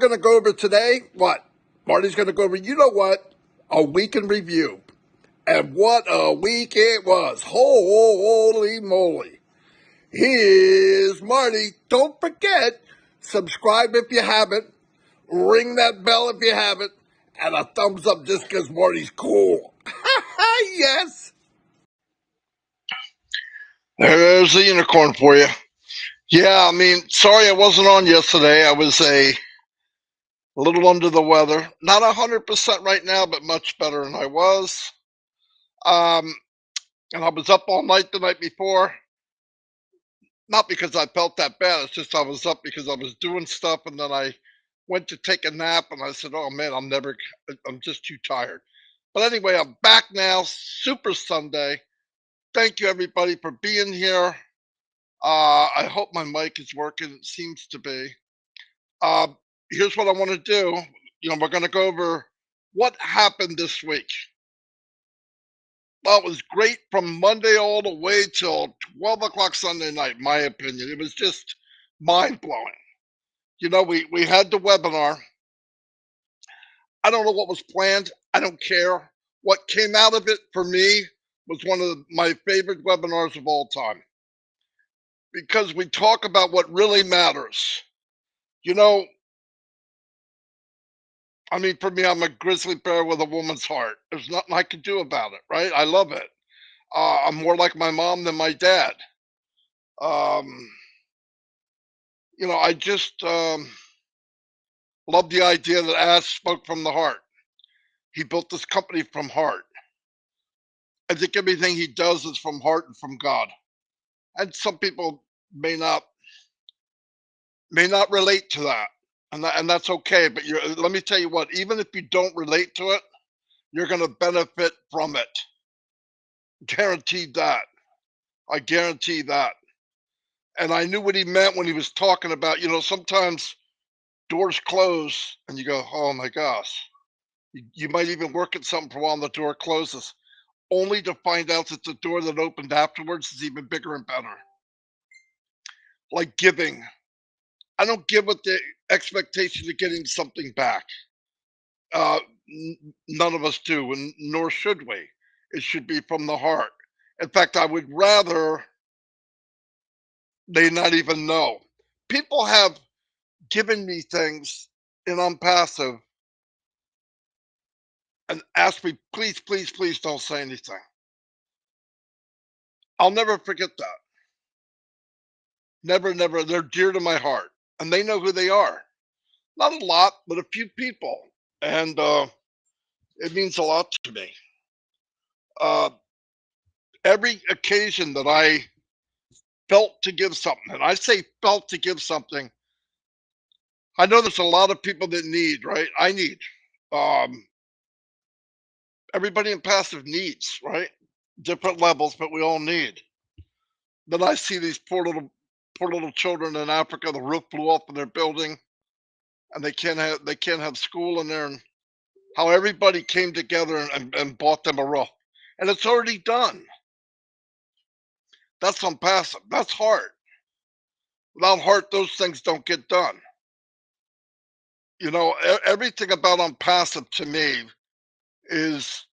going to go over today? What? Marty's going to go over, you know what? A week in review. And what a week it was. Holy moly. Here's Marty. Don't forget, subscribe if you haven't. Ring that bell if you haven't. And a thumbs up just because Marty's cool. Yes. There's the unicorn for you. Yeah, I mean, sorry I wasn't on yesterday. I was a little under the weather. Not 100% right now, but much better than I was. And I was up all night the night before. Not because I felt that bad. It's just I was up because I was doing stuff, and then I went to take a nap, and I said, "Oh man, I'm just too tired." But anyway, I'm back now. Super Sunday. Thank you everybody for being here. I hope my mic is working. It seems to be. Uh, Here's what I want to do. We're going to go over what happened this week. Well, it was great from Monday all the way till 12 o'clock Sunday night, my opinion. It was just mind blowing. We had the webinar. I don't know what was planned. I don't care. What came out of it for me was one of my favorite webinars of all time because we talk about what really matters. I mean, for me, I'm a grizzly bear with a woman's heart. There's nothing I can do about it, right? I love it. I'm more like my mom than my dad. Um, I just love the idea that Ash spoke from the heart. He built this company from heart. I think everything he does is from heart and from God. And some people may not relate to that, and that's okay. But let me tell you what, even if you don't relate to it, you're going to benefit from it. Guaranteed that. I guarantee that. And I knew what he meant when he was talking about, sometimes doors close and you go, oh my gosh. You might even work at something for a while and the door closes, only to find out that the door that opened afterwards is even bigger and better. Like giving. I don't give with the expectation of getting something back. None of us do, and nor should we. It should be from the heart. In fact, I would rather they not even know. People have given me things in ONPASSIVE and asked me, please, please, please don't say anything. I'll never forget that. Never, never. They're dear to my heart, and they know who they are. Not a lot, but a few people, and it means a lot to me. Every occasion that I felt to give something, and I say felt to give something, I know there's a lot of people that need, right? I need. Um, Everybody in passive needs, right? Different levels, but we all need. Then I see these poor little children in Africa. The roof blew off in their building, and they can't have school in there. And how everybody came together and bought them a roof, and it's already done. That's ONPASSIVE. That's heart. Without heart, those things don't get done. Everything about ONPASSIVE to me is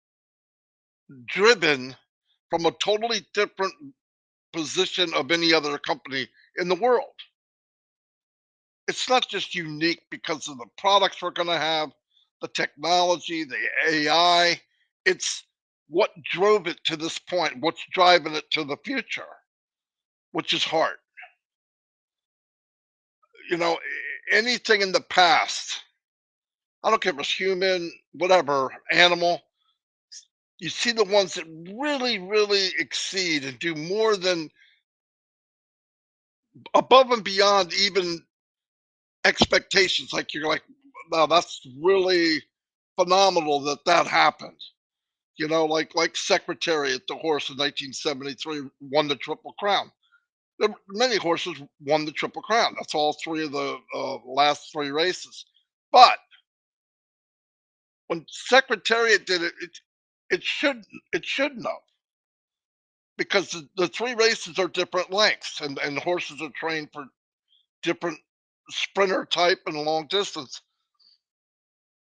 driven from a totally different position of any other company in the world. It's not just unique because of the products we're going to have, the technology, the AI. It's what drove it to this point, what's driving it to the future, which is heart. Anything in the past, I don't care if it's human, whatever, animal, you see the ones that really, really exceed and do more than above and beyond even expectations. Like you're like, wow, that's really phenomenal that happened. Like Secretariat, the horse in 1973 won the Triple Crown. There many horses won the Triple Crown. That's all three of the last three races. But when Secretariat did it, it shouldn't have, because the three races are different lengths, and horses are trained for different sprinter type and long distance.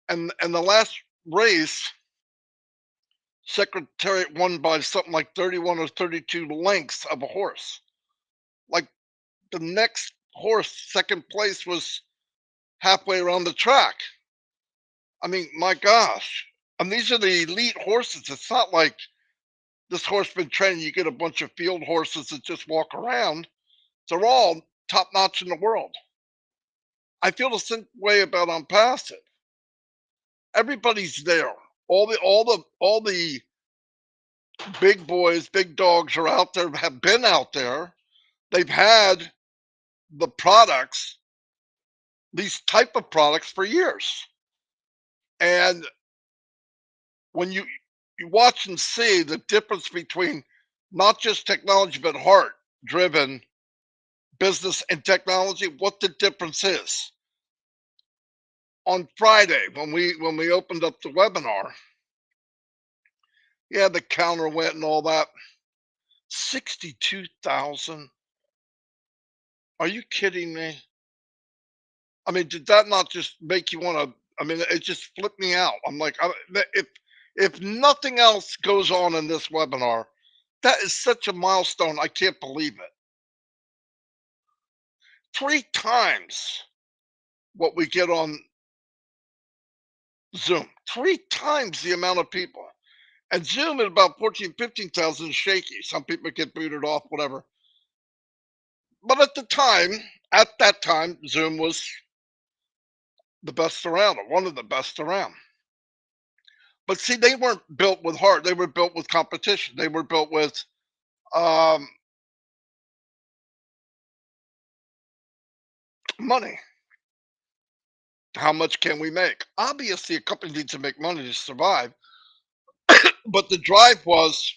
And the last race, Secretariat won by something like 31 or 32 lengths of a horse. Like the next horse, second place, was halfway around the track. I mean, my gosh. And these are the elite horses. It's not like this horse been trained. You get a bunch of field horses that just walk around. They're all top notch in the world. I feel the same way about ONPASSIVE. Everybody's there. All the big boys, big dogs are out there, have been out there. They've had the products, these type of products for years. And when you watch and see the difference between not just technology but heart driven business and technology, what the difference is. On Friday, when we opened up the webinar, yeah, the counter went and all that. 62,000. Are you kidding me? I mean, did that not just make you want to? I mean, it just flipped me out. I'm like, if nothing else goes on in this webinar, that is such a milestone. I can't believe it. 3 times what we get on Zoom. 3 times the amount of people. And Zoom at about 14, 15,000 is shaky. Some people get booted off, whatever. But at that time, Zoom was the best around, or one of the best around. But see, they weren't built with heart. They were built with competition. They were built with um, money. How much can we make? Obviously, a company needs to make money to survive. But the drive was,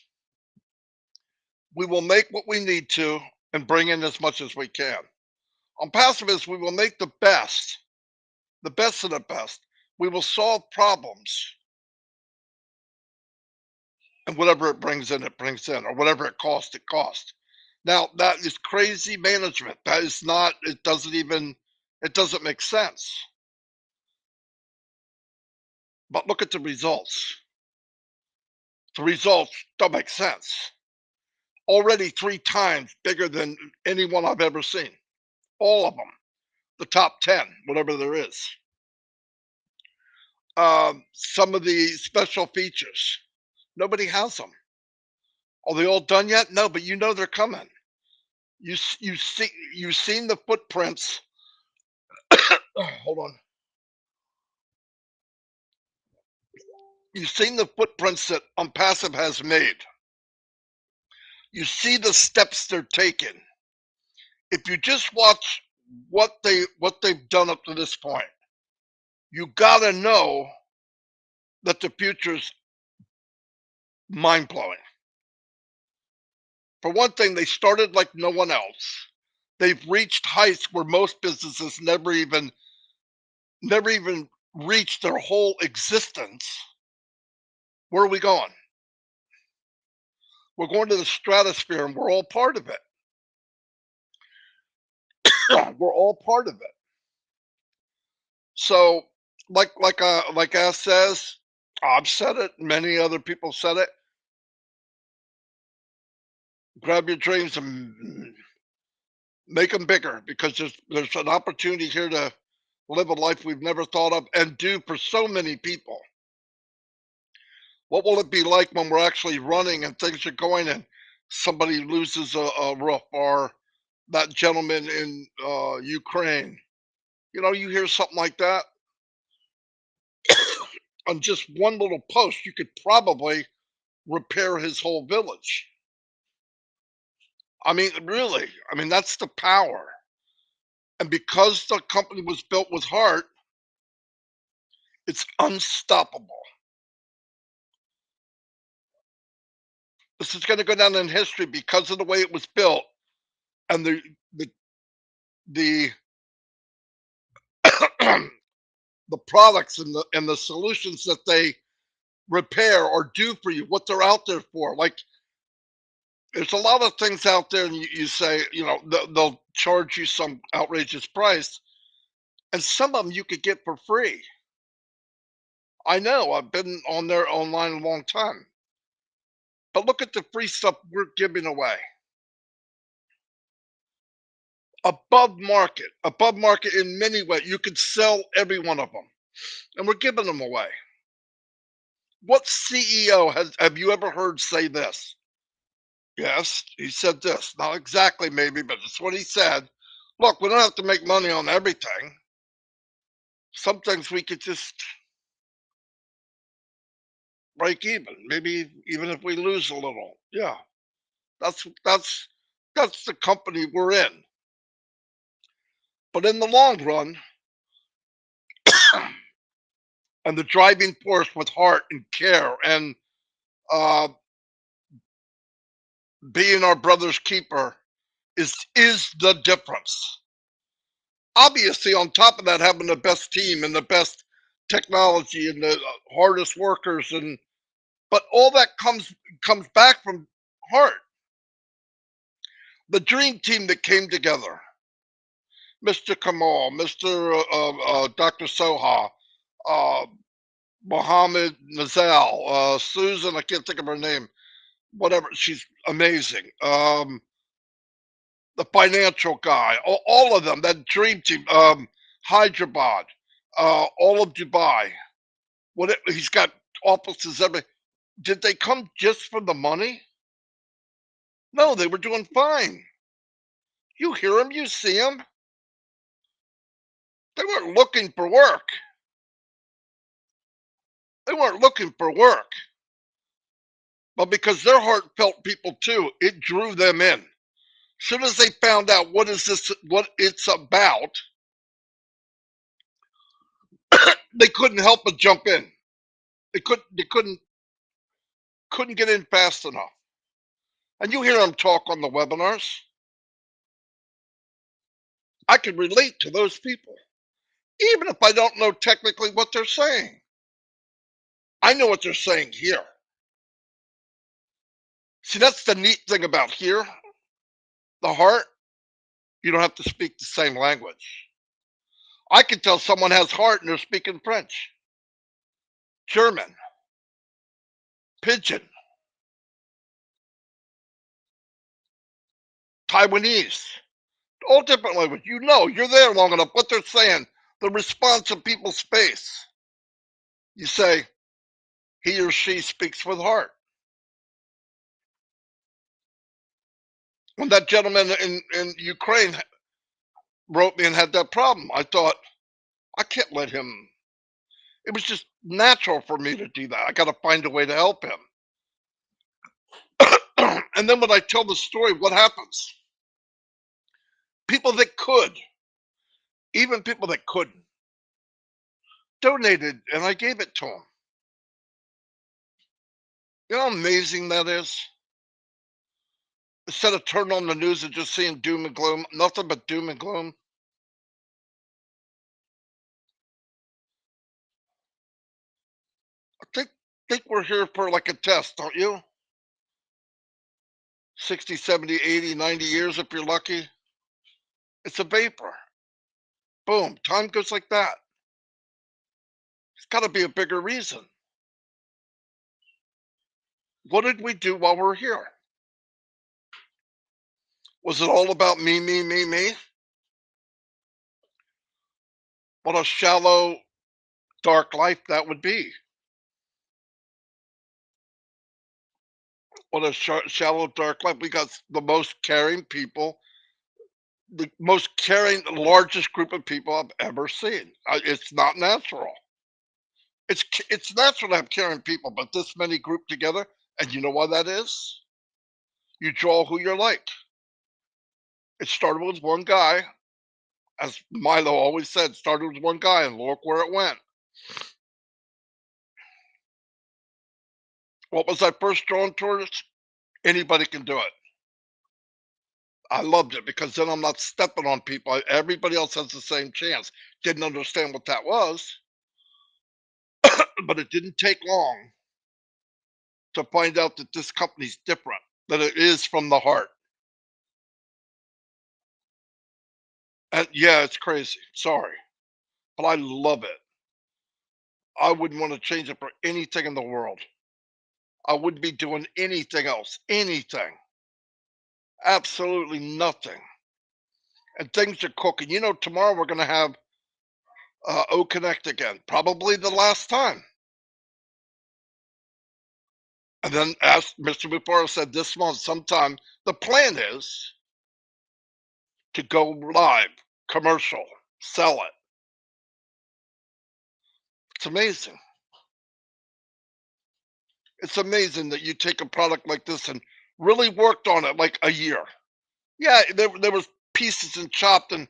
we will make what we need to and bring in as much as we can. On passive is, we will make the best of the best. We will solve problems, and whatever it brings in, or whatever it costs, it costs. Now, that is crazy management. That is not, it doesn't make sense. But look at the results. The results don't make sense. Already 3 times bigger than anyone I've ever seen. All of them. The top 10, whatever there is. Some of the special features, nobody has them. Are they all done yet? No, but you know they're coming. You've seen the footprints. Hold on. You've seen the footprints that ONPASSIVE has made. You see the steps they're taking. If you just watch what they've done up to this point, you gotta know that the future's mind blowing. For one thing, they started like no one else. They've reached heights where most businesses never even reached their whole existence. Where are we going? We're going to the stratosphere, and we're all part of it. We're all part of it. So, like Ash says, I've said it. Many other people said it. Grab your dreams and make them bigger, because there's an opportunity here to live a life we've never thought of and do for so many people. What will it be like when we're actually running and things are going and somebody loses a roof, or that gentleman in Ukraine? You hear something like that on just one little post, you could probably repair his whole village. I mean, really, I mean, that's the power. And because the company was built with heart, it's unstoppable. This is going to go down in history because of the way it was built, and the the the products and the solutions that they repair or do for you, what they're out there for. Like, there's a lot of things out there, and you say, they'll charge you some outrageous price, and some of them you could get for free. I know. I've been on there online a long time. But look at the free stuff we're giving away. Above market in many ways. You could sell every one of them, and we're giving them away. What CEO have you ever heard say this? Yes, he said this. Not exactly, maybe, but it's what he said. Look, we don't have to make money on everything. Some things we could just break even. Maybe even if we lose a little. Yeah, that's that's that's the company we're in. But in the long run, and the driving force with heart and care and uh, being our brother's keeper is the difference. Obviously, on top of that, having the best team and the best technology and the hardest workers, and but all that comes back from heart. The dream team that came together, Mr. Kamal, Mr. Dr. Soha, uh, Mohammed Nazal, Susan, I can't think of her name, whatever, she's amazing. The financial guy, all of them, that dream team, Hyderabad, all of Dubai. He's got offices every. Did they come just for the money? No, they were doing fine. You hear them, you see them. They weren't looking for work. They weren't looking for work. But because they're heartfelt people too, it drew them in. As soon as they found out what it's about, they couldn't help but jump in. They couldn't get in fast enough. And you hear them talk on the webinars. I can relate to those people, even if I don't know technically what they're saying. I know what they're saying here. See, that's the neat thing about here, the heart. You don't have to speak the same language. I can tell someone has heart and they're speaking French, German, Pidgin, Taiwanese, all different languages. You know, you're there long enough. What they're saying, the response of people's face. You say, he or she speaks with heart. When that gentleman in Ukraine wrote me and had that problem, I thought, I can't let him. It was just natural for me to do that. I got to find a way to help him. And then when I tell the story, what happens? People that could, even people that couldn't, donated, and I gave it to them. You know how amazing that is? Instead of turning on the news and just seeing doom and gloom, nothing but doom and gloom. I think we're here for like a test, don't you? 60, 70, 80, 90 years if you're lucky. It's a vapor. Boom, time goes like that. It's got to be a bigger reason. What did we do while we're here? Was it all about me, me, me, me? What a shallow, dark life that would be. What a shallow, dark life. We got the most caring people, the most caring, largest group of people I've ever seen. It's not natural. It's natural to have caring people, but this many grouped together, and you know why that is? You draw who you're like. It started with one guy, as Milo always said, started with one guy, and look where it went. What was I first drawn towards? Anybody can do it. I loved it because then I'm not stepping on people. Everybody else has the same chance. Didn't understand what that was, but it didn't take long to find out that this company's different, that it is from the heart. And yeah, it's crazy. Sorry, but I love it. I wouldn't want to change it for anything in the world. I wouldn't be doing anything else. Anything. Absolutely nothing. And things are cooking. You know, tomorrow we're going to have O Connect again. Probably the last time. And then, as Mr. Bufaro said, this month, sometime, the plan is to go live, commercial, sell it. It's amazing. It's amazing that you take a product like this and really worked on it like a year. Yeah, there was pieces and chopped and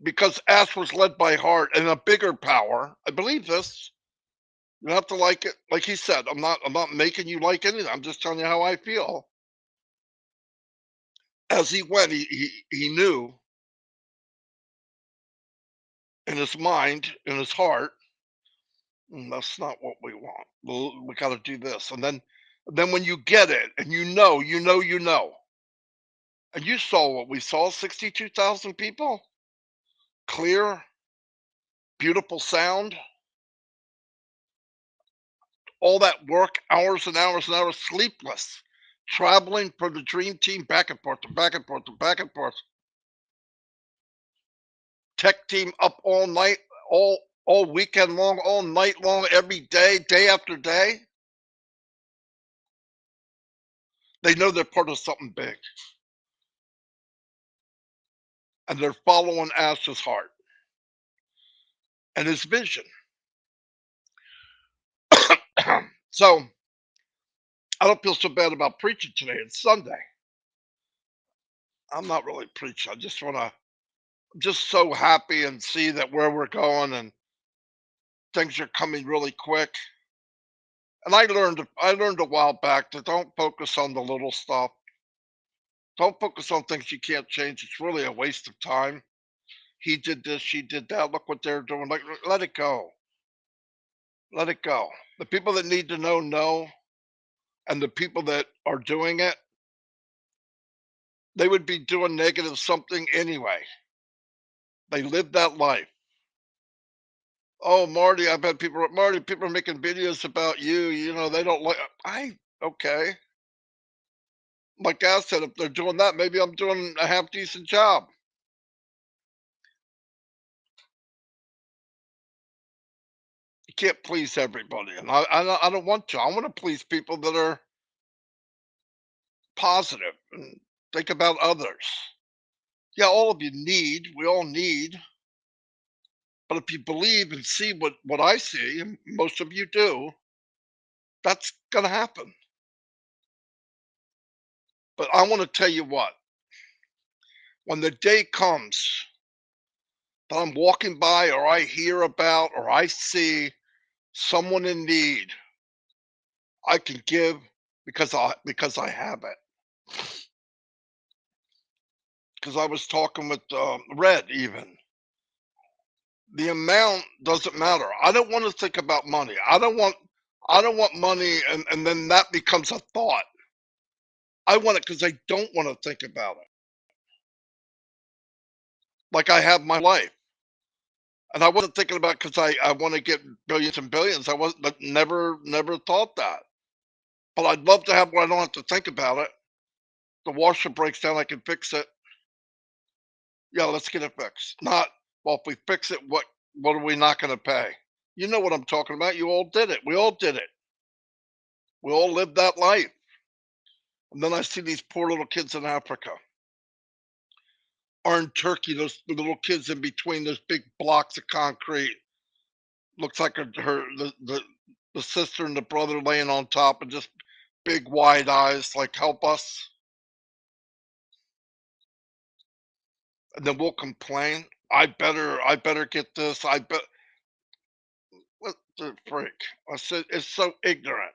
because Ash was led by heart and a bigger power. I believe this. You don't have to like it. Like he said, I'm not making you like anything. I'm just telling you how I feel. As he went, he knew in his mind, in his heart, That's not what we want. We got to do this." And then when you get it and and you saw what we saw, 62,000 people, clear, beautiful sound, all that work, hours and hours and hours, sleepless, traveling for the dream team back and forth and back and forth and back and forth. Tech team up all night, all weekend long, all night long, every day, day after day. They know they're part of something big, and they're following Ash's heart and his vision. So I don't feel so bad about preaching today. It's Sunday. I'm not really preaching. I just want to, I'm just so happy and see that where we're going and things are coming really quick. And I learned a while back to don't focus on the little stuff. Don't focus on things you can't change. It's really a waste of time. He did this, she did that. Look what they're doing. Like, let it go. Let it go. The people that need to know, and the people that are doing it, they would be doing negative something anyway. They live that life. Oh, Marty, I bet people are making videos about you. You know, they don't like. Okay. Like I said, if they're doing that, maybe I'm doing a half decent job. You can't please everybody, and I don't want to. I want to please people that are positive and think about others. Yeah, all of you need. We all need. But if you believe and see what I see, and most of you do, that's gonna happen. But I want to tell you what, when the day comes that I'm walking by or I hear about or I see someone in need, I can give because I have it. Because I was talking with Red even. The amount doesn't matter. I don't want to think about money. I don't want money and then that becomes a thought. I want it because I don't want to think about it. Like I have my life. And I wasn't thinking about because I want to get billions and billions. I was not never thought that. But I'd love to have where I don't have to think about it. The washer breaks down, I can fix it. Yeah, let's get it fixed. Not, well, if we fix it, what are we not going to pay? You know what I'm talking about. You all did it. We all did it. We all lived that life. And then I see these poor little kids in Africa or in Turkey, those the little kids in between those big blocks of concrete. Looks like the sister and the brother laying on top and just big wide eyes, like help us. And then we'll complain. I better get this. I bet what the freak? I said it's so ignorant.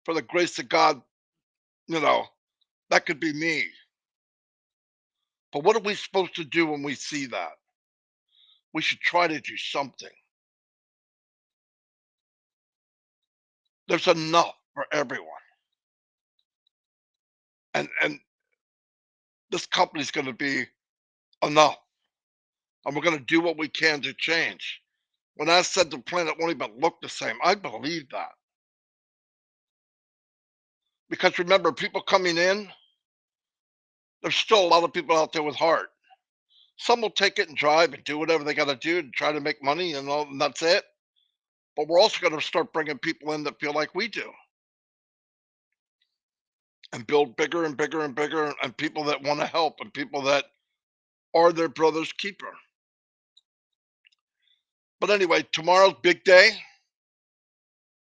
For the grace of God, you know, that could be me. But what are we supposed to do when we see that? We should try to do something. There's enough for everyone. And this company's gonna be enough. and we're going to do what we can to change. When I said the planet won't even look the same, I believe that. Because remember, people coming in, there's still a lot of people out there with heart. Some will take it and drive and do whatever they got to do to try to make money, and that's it. But we're also going to start bringing people in that feel like we do, and build bigger and bigger and bigger, and people that want to help, and people that are their brother's keeper. But anyway, tomorrow's big day.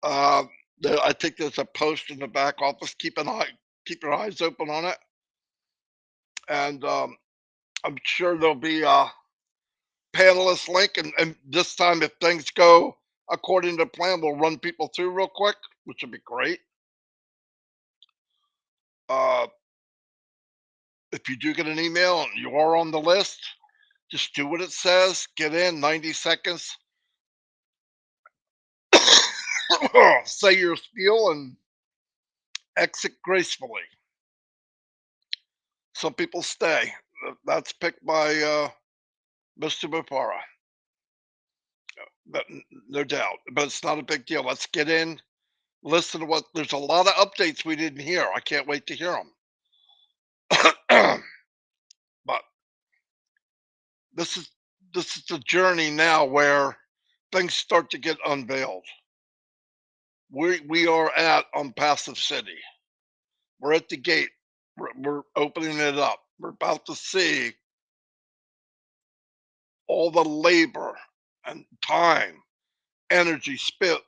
Uh, I think there's a post in the back office. Keep your eyes open on it, and I'm sure there'll be a panelist link. And this time, if things go according to plan, we'll run people through real quick, which would be great. Uh, if you do get an email and you are on the list, just do what it says. Get in 90 seconds. Say your spiel and exit gracefully. Some people stay. That's picked by Mr. Mupara. But no doubt. But it's not a big deal. Let's get in. Listen to what. There's a lot of updates we didn't hear. I can't wait to hear them. But this is the journey now where things start to get unveiled. We are at ONPASSIVE City. We're at the gate. We're opening it up. We're about to see all the labor and time, energy spent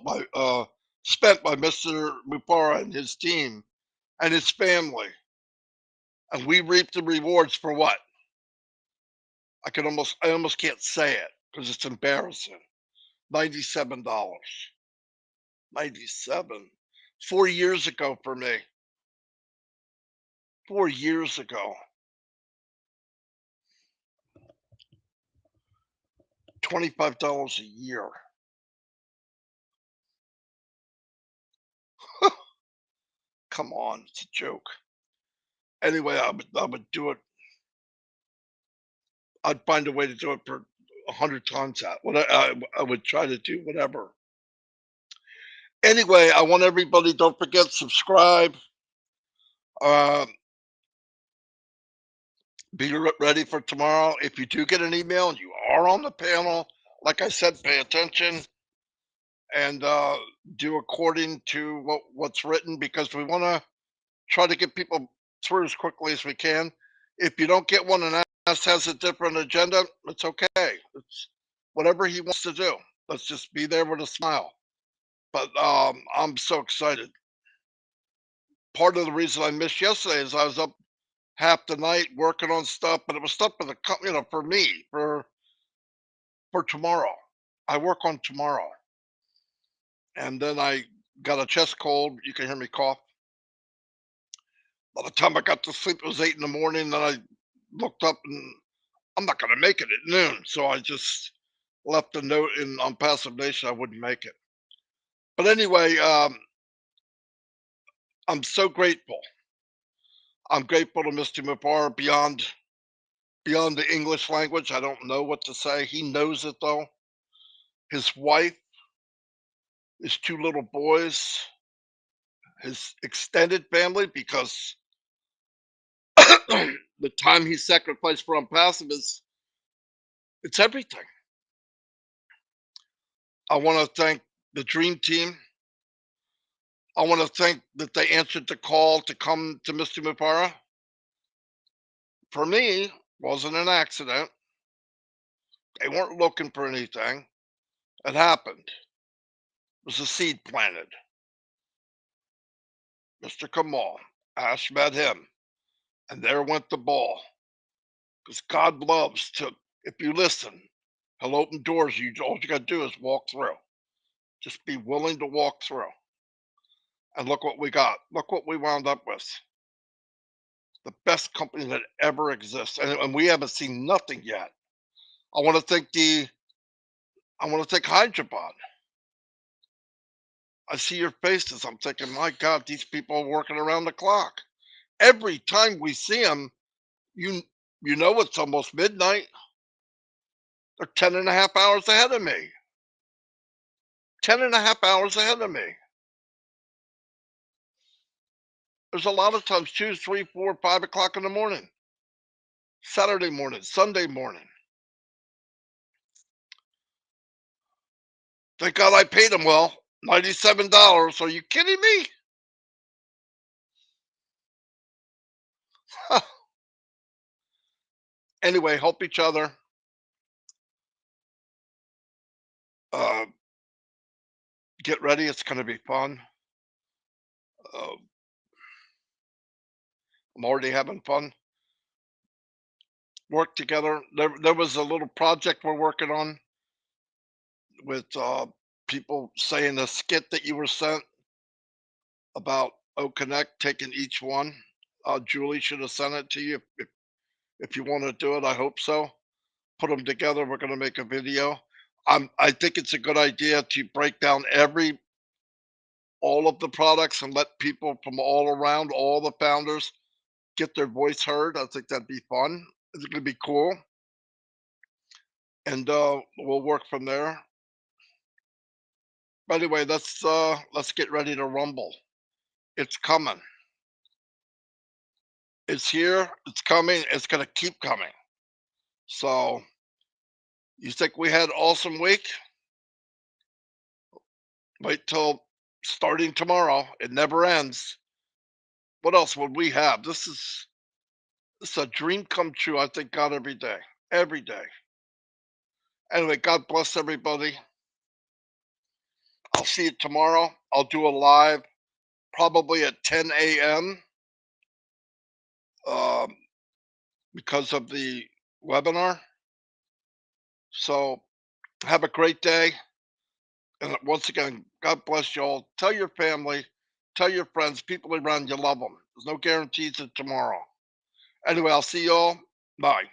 by Mr. Mupara and his team and his family, and we reap the rewards for what? I almost can't say it because it's embarrassing. $97. 97. 4 years ago for me. 4 years ago. $25 a year. Come on, it's a joke. Anyway, I would do it. I'd find a way to do it for 100 times that. I would try to do whatever. Anyway, I want everybody, don't forget, subscribe. Uh, be ready for tomorrow. If you do get an email and you are on the panel, like I said, pay attention and do according to what's written, because we want to try to get people through as quickly as we can. If you don't get one and us has a different agenda, it's okay. It's whatever he wants to do. Let's just be there with a smile. But I'm so excited. Part of the reason I missed yesterday is I was up half the night working on stuff, but it was stuff for the for me, for tomorrow. I work on tomorrow, and then I got a chest cold. You can hear me cough. By the time I got to sleep, it was 8 in the morning. Then I looked up, and I'm not going to make it at noon, so I just left a note in on Passive Nation I wouldn't make it. But anyway, I'm so grateful. I'm grateful to Mr. Mupara beyond the English language. I don't know what to say. He knows it though. His wife, his two little boys, his extended family, because the time he sacrificed for ONPASSIVE it's everything. I want to thank the dream team. I want to thank that they answered the call to come to Mr. Mupara. For me, wasn't an accident. They weren't looking for anything. It happened. It was a seed planted. Mr. Kamal, Ash met him, and there went the ball. Because God loves to, if you listen, he'll open doors. All you got to do is walk through. Just be willing to walk through. And look what we got. Look what we wound up with. The best company that ever exists, and we haven't seen nothing yet. I want to thank Hyderabad. I see your faces. I'm thinking, my God, these people are working around the clock. Every time we see them, you you know it's almost midnight. They're 10 and a half hours ahead of me. 10 and a half hours ahead of me. There's a lot of times 2, 3, 4, 5 o'clock in the morning. Saturday morning, Sunday morning. Thank God I paid them well. $97. Are you kidding me? Anyway, help each other. Uh, get ready. It's going to be fun. Uh, I'm already having fun. Work together. There was a little project we're working on with people saying the skit that you were sent about O Connect, taking each one. Julie should have sent it to you. If you want to do it, I hope so. Put them together. We're going to make a video. I think it's a good idea to break down all of the products and let people from all around, all the founders, get their voice heard. I think that'd be fun. It's going to be cool, and we'll work from there. But anyway, let's get ready to rumble. It's coming. It's here. It's coming. It's going to keep coming. So, you think we had an awesome week? Wait till starting tomorrow. It never ends. What else would we have? This is a dream come true. I thank God every day. Every day. Anyway, God bless everybody. I'll see you tomorrow. I'll do a live probably at 10 a.m. Um, because of the webinar. So have a great day. And once again, God bless you all. Tell your family, tell your friends, people around you love them. There's no guarantees of tomorrow. Anyway, I'll see you all. Bye.